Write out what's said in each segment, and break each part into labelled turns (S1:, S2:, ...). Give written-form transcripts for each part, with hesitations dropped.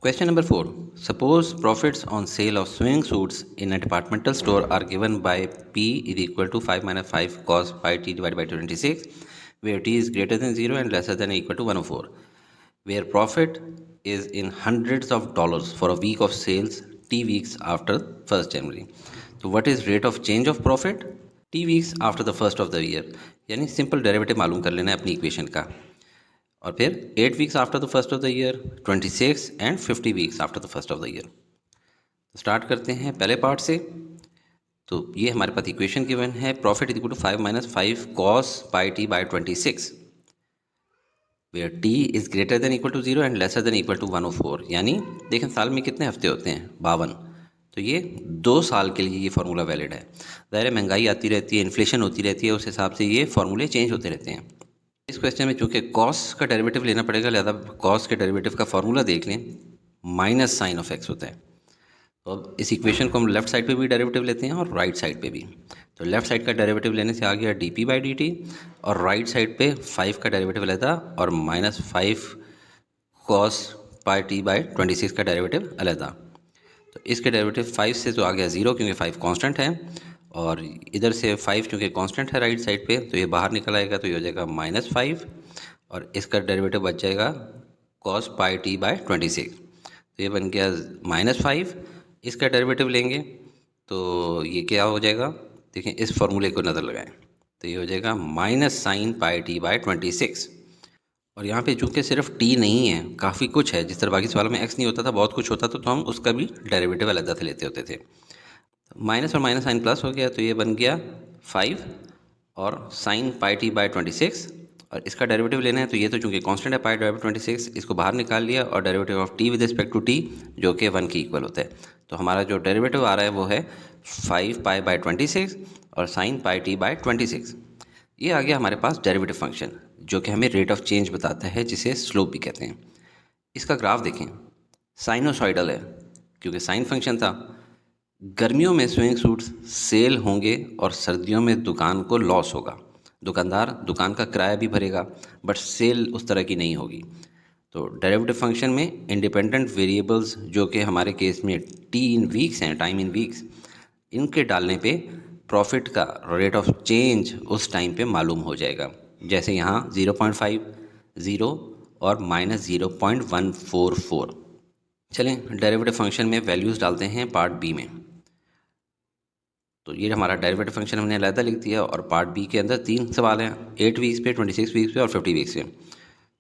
S1: Question number 4. Suppose profits on sale of swimming suits in a departmental store are given by P is equal to 5 minus 5 cos pi t divided by 26, where t is greater than 0 and lesser than or equal to 104, where profit is in hundreds of dollars for a week of sales t weeks after 1st January. So what is rate of change of profit? T weeks after the first of the year. यानी simple derivative मालूम कर लेना है अपनी equation का. और फिर 8 weeks after the first of the year, 26 and 50 weeks after the first of the year. तो स्टार्ट करते हैं पहले पार्ट से. तो ये हमारे पास इक्वेशन गिवन है, profit equal to 5 minus 5 cos pi t by 26, where t is greater than equal to 0 and lesser than equal to 104. यानी देखें साल में कितने हफ्ते होते हैं, 52. तो ये 2 साल के लिए ये फार्मूला वैलिड है. ज़ाहिर महंगाई आती रहती है, इन्फ्लेशन होती रहती है, उस हिसाब से ये फार्मूले चेंज होते रहते हैं. इस क्वेश्चन में चूंकि कॉस का डेरिवेटिव लेना पड़ेगा, लिहाजा कॉस के डेरिवेटिव का फार्मूला देख लें, माइनस साइन ऑफ एक्स होता है. तो अब इस इक्वेशन को हम लेफ्ट साइड पे भी डेरिवेटिव लेते हैं और राइट साइड पे भी. तो लेफ्ट साइड का डेरिवेटिव लेने से आ गया D P by D T, और राइट साइड पे 5 का डेरिवेटिव लेता और minus 5 cos pi T by 26 का डेरिवेटिव अलहदा. तो इसके डेरिवेटिव 5 से तो आ गया 0 क्योंकि 5 कांस्टेंट है, और इधर से 5 चूँकि कांस्टेंट है राइट साइड पे, तो ये बाहर निकल आएगा, तो ये हो जाएगा -5, और इसका डेरिवेटिव बच जाएगा cos पाई टी बाई 26. तो ये बन गया -5. इसका डेरिवेटिव लेंगे तो ये क्या हो जाएगा, देखें इस फॉर्मूले को नज़र लगाएं, तो ये हो जाएगा minus sine pi T by 26. और यहाँ पे चूँकि सिर्फ t नहीं है, काफ़ी कुछ है. जिस तरह बाकी सवालों में x नहीं होता था, बहुत कुछ होता था, तो हम उसका भी डेरिवेटिव अलग से लेते होते थे. माइनस और माइनस साइन प्लस हो गया, तो ये बन गया 5 और साइन पाई टी बाई 26. और इसका डेरिवेटिव लेना है, तो ये तो चूंकि कांस्टेंट है पाई डिवाइड बाई 26, इसको बाहर निकाल लिया, और derivative of t with respect to t जो कि 1 के इक्वल होता है. तो हमारा जो डेरिवेटिव आ रहा है वो है 5 पाई बाई 26 और साइन पाई टी बाई 26. ये आ गया हमारे पास डेरिवेटिव फंक्शन, जो कि हमें रेट ऑफ चेंज बताता है, जिसे स्लोप भी कहते हैं. इसका ग्राफ देखें, साइनोसॉइडल है क्योंकि साइन फंक्शन था. गर्मियों में स्विंग सूट्स सेल होंगे और सर्दियों में दुकान को लॉस होगा. दुकानदार दुकान का किराया भी भरेगा, बट सेल उस तरह की नहीं होगी. तो डेरिवेटिव फंक्शन में इंडिपेंडेंट वेरिएबल्स, जो कि हमारे केस में टी इन वीक्स हैं, टाइम इन वीक्स, इनके डालने पे प्रॉफिट का रेट ऑफ चेंज उस टाइम पे मालूम हो जाएगा. जैसे यहाँ 0.5, 0 और -0.144. चलें डेरिवेटिव फंक्शन में वैल्यूज़ डालते हैं पार्ट बी में. तो ये हमारा डेरिवेटिव फंक्शन हमने अलग लिख दिया, और पार्ट बी के अंदर 3 सवाल हैं, 8 वीक्स पे, 26 वीक्स पे और 50 वीक्स पे.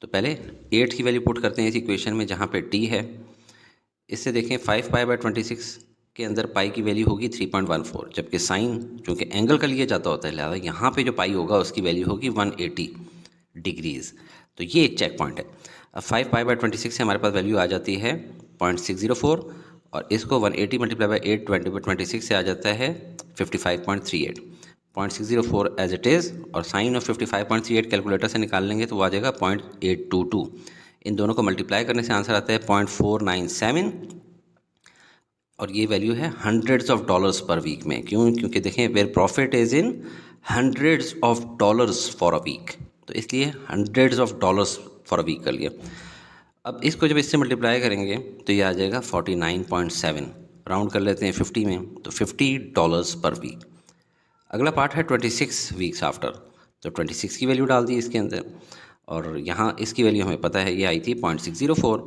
S1: तो पहले 8 की वैल्यू पुट करते हैं इस इक्वेशन में, जहाँ पे टी है. इससे देखें 5 पाई बाई 26 के अंदर पाई की वैल्यू होगी 3.14, जबकि साइन चूँकि एंगल का लिया जाता होता है, लिहाजा यहाँ पे जो पाई होगा उसकी वैल्यू होगी 180 डिग्रीज़. तो ये एक चेक पॉइंट है. अब 5 पाई बाई 26 से हमारे पास वैल्यू आ जाती है 0.604, और इसको 180 मल्टीप्लाई बाई 8 26 से आ जाता है 55.38. 0.604 एज इट इज़, और साइन ऑफ 55.38 कैलकुलेटर से निकाल लेंगे तो वो आ जाएगा 0.822. इन दोनों को मल्टीप्लाई करने से आंसर आता है 0.497, और ये वैल्यू है hundreds of dollars per week में. क्यों? क्योंकि देखें where profit is in hundreds of dollars for a week, तो इसलिए hundreds of dollars for a week कर लिया. अब इसको जब इससे मल्टीप्लाई करेंगे तो ये आ जाएगा 49.7. राउंड कर लेते हैं 50 में, तो $50 पर वीक. अगला पार्ट है 26 वीक्स आफ्टर. तो 26 की वैल्यू डाल दी इसके अंदर, और यहाँ इसकी वैल्यू हमें पता है, ये आई थी 0.604.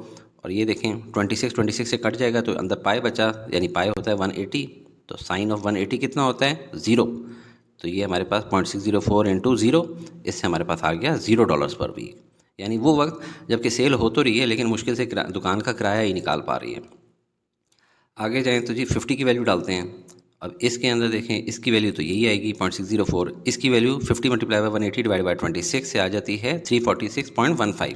S1: और ये देखें 26 से कट जाएगा तो अंदर पाई बचा, यानी पाई होता है 180. तो साइन ऑफ 180 कितना होता है, 0. तो ये हमारे पास 0.604 इंटू 0, इससे हमारे पास आ गया $0 पर वीक. यानी वो वक्त जबकि सेल हो तो रही है, लेकिन मुश्किल से दुकान का किराया ही निकाल पा रही है. आगे जाएं तो जी 50 की वैल्यू डालते हैं. अब इसके अंदर देखें, इसकी वैल्यू तो यही आएगी 0.604. इसकी value 50 multiply by 180 divide by 26 से आ जाती है 346.15.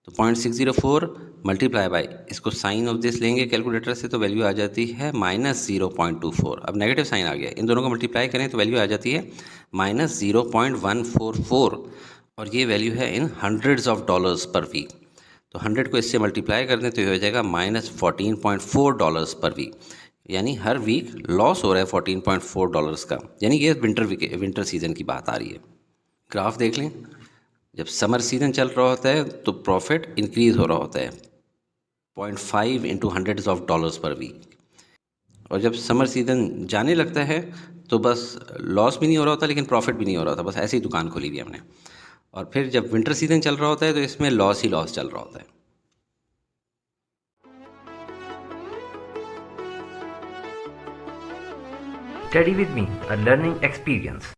S1: तो 0.604 मल्टीप्लाई बाई, इसको साइन ऑफ दिस लेंगे कैलकुलेटर से, तो वैल्यू आ जाती है -0.24. अब नेगेटिव साइन आ गया, इन दोनों को मल्टीप्लाई करें तो वैल्यू आ जाती है -0.144, और ये वैल्यू है in hundreds of dollars per week. तो 100 को इससे मल्टीप्लाई कर दें तो ये हो जाएगा -$14.4 पर वीक. यानी हर वीक लॉस हो रहा है $14.4 का. यानी ये विंटर सीज़न की बात आ रही है. ग्राफ देख लें, जब समर सीज़न चल रहा होता है तो प्रॉफिट इंक्रीज़ हो रहा होता है, 0.5 into hundreds of dollars per week. और जब समर सीज़न जाने लगता है तो बस लॉस भी नहीं हो रहा होता, लेकिन प्रॉफिट भी नहीं हो रहा होता, बस ऐसी ही दुकान खोली हुई हमने। और फिर जब विंटर सीज़न चल रहा होता है तो इसमें लॉस ही लॉस चल रहा होता है।
S2: Study with me, a learning experience.